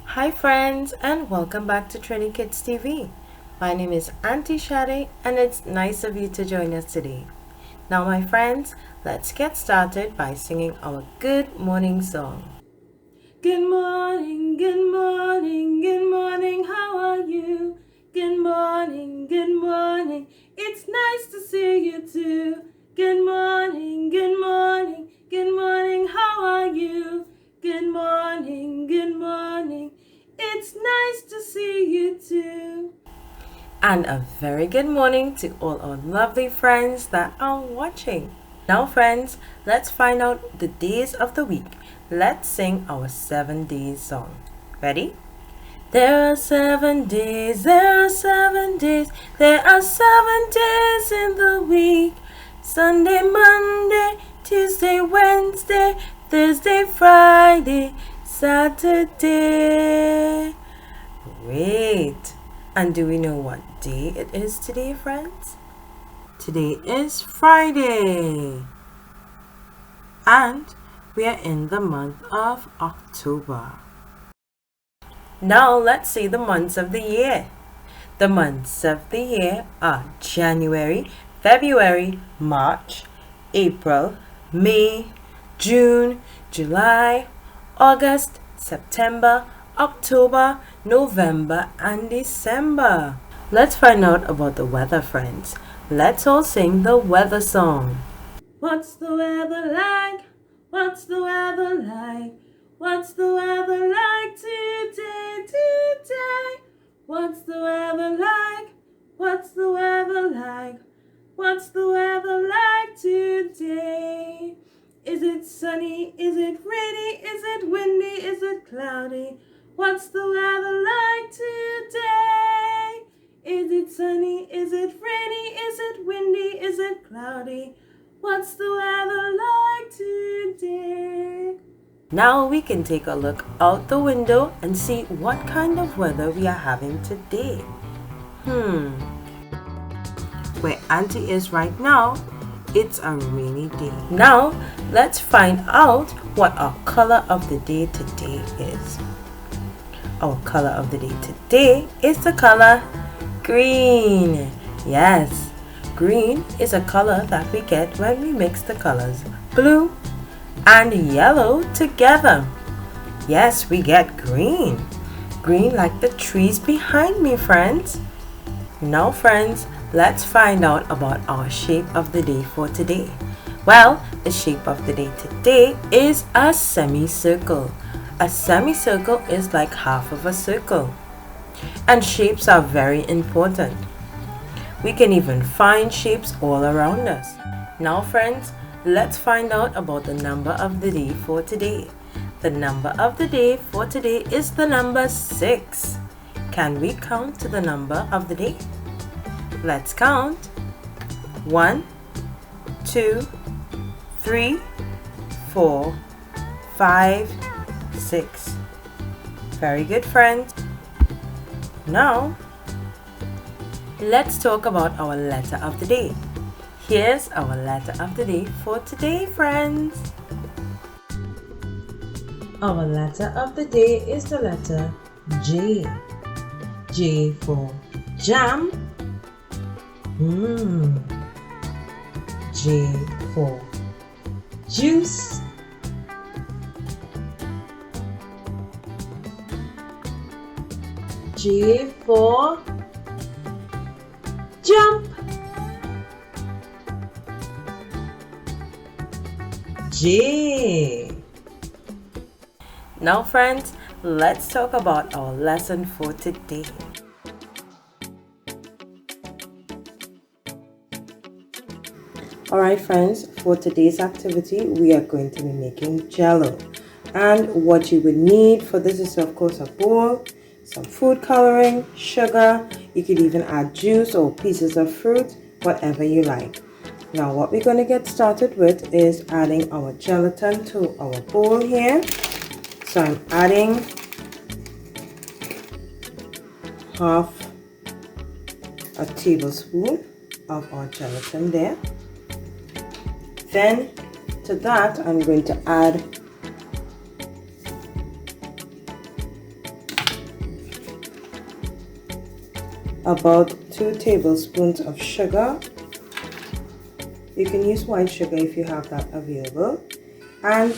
Hi friends, and welcome back to TriniKidsTV. My name is Auntie Shade and it's nice of you to join us today. Now my friends, let's get started by singing our good morning song. Good morning, good morning, good morning, how are you? Good morning, it's nice to see you too. Good morning, good morning, how are you? Good morning, it's nice to see you too. And a very good morning to all our lovely friends that are watching. Now friends, let's find out the days of the week. Let's sing our 7 days song. Ready? There are 7 days, there are 7 days, there are 7 days in the week. Sunday, Monday, Tuesday, Wednesday, Thursday, Friday, Saturday. Great! And do we know what day it is today, friends? Today is Friday. And we are in the month of October. Now let's see the months of the year. The months of the year are January, February, March, April, May, June, July, August, September, October, November, and December. Let's find out about the weather, friends. Let's all sing the weather song. What's the weather like? What's the weather like? What's the weather like today, today? What's the weather like? What's the weather like? What's the weather like today? Is it sunny? Is it rainy? Is it windy? Is it cloudy? What's the weather like today? Is it sunny? Is it rainy? Is it windy? Is it cloudy? What's the weather like today? Now we can take a look out the window and see what kind of weather we are having today. Where Auntie is right now, it's a rainy day. Now, let's find out what our color of the day today is. Our color of the day today is the color green. Yes, green is a color that we get when we mix the colors blue and yellow together. Yes, we get green. Green like the trees behind me, friends. Now, friends, let's find out about our shape of the day for today. Well, the shape of the day today is a semicircle. A semicircle is like half of a circle. And shapes are very important. We can even find shapes all around us. Now, friends, let's find out about the number of the day for today. The number of the day for today is the number 6. Can we count to the number of the day? Let's count. 1, 2, 3, 4, 5, 6. Very good, friends. Now, let's talk about our letter of the day. Here's our letter of the day for today, friends. Our letter of the day is the letter J. J for jam. J for juice. J for jump. J. Now friends, let's talk about our lesson for today. Alright friends, for today's activity we are going to be making Jello. And what you would need for this is of course a bowl, some food coloring, sugar, you could even add juice or pieces of fruit, whatever you like. Now what we're going to get started with is adding our gelatin to our bowl here. So I'm adding half a tablespoon of our gelatin there. Then to that I'm going to add about 2 tablespoons of sugar. You can use white sugar if you have that available. And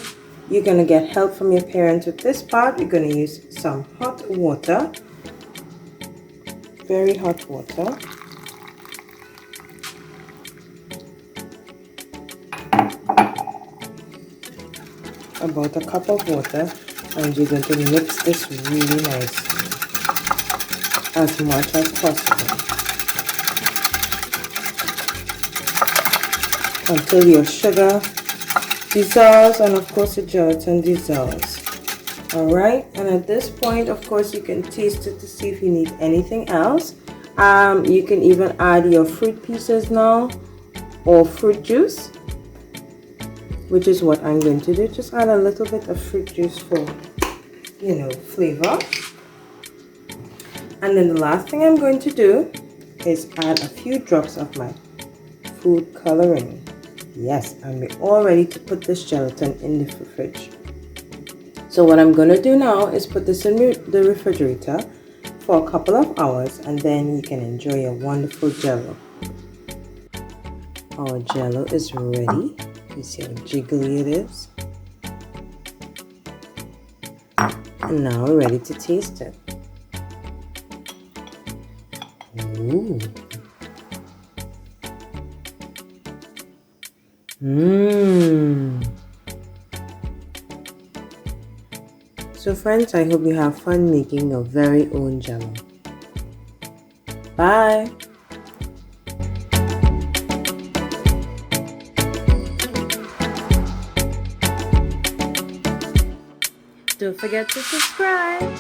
you're going to get help from your parents with this part. You're going to use some hot water, very hot water. About a cup of water, and you're going to mix this really nice as much as possible until your sugar dissolves and of course the gelatin dissolves. Alright, and at this point of course you can taste it to see if you need anything else. You can even add your fruit pieces now or fruit juice, which is what I'm going to do. Just add a little bit of fruit juice for, you know, flavor. And then the last thing I'm going to do is add a few drops of my food coloring. Yes, and we're all ready to put this gelatin in the fridge. So what I'm going to do now is put this in the refrigerator for a couple of hours, and then you can enjoy your wonderful Jello. Our Jello is ready. You see how jiggly it is. And now we're ready to taste it. Ooh. Mmm. So friends, I hope you have fun making your very own Jello. Bye. Don't forget to subscribe.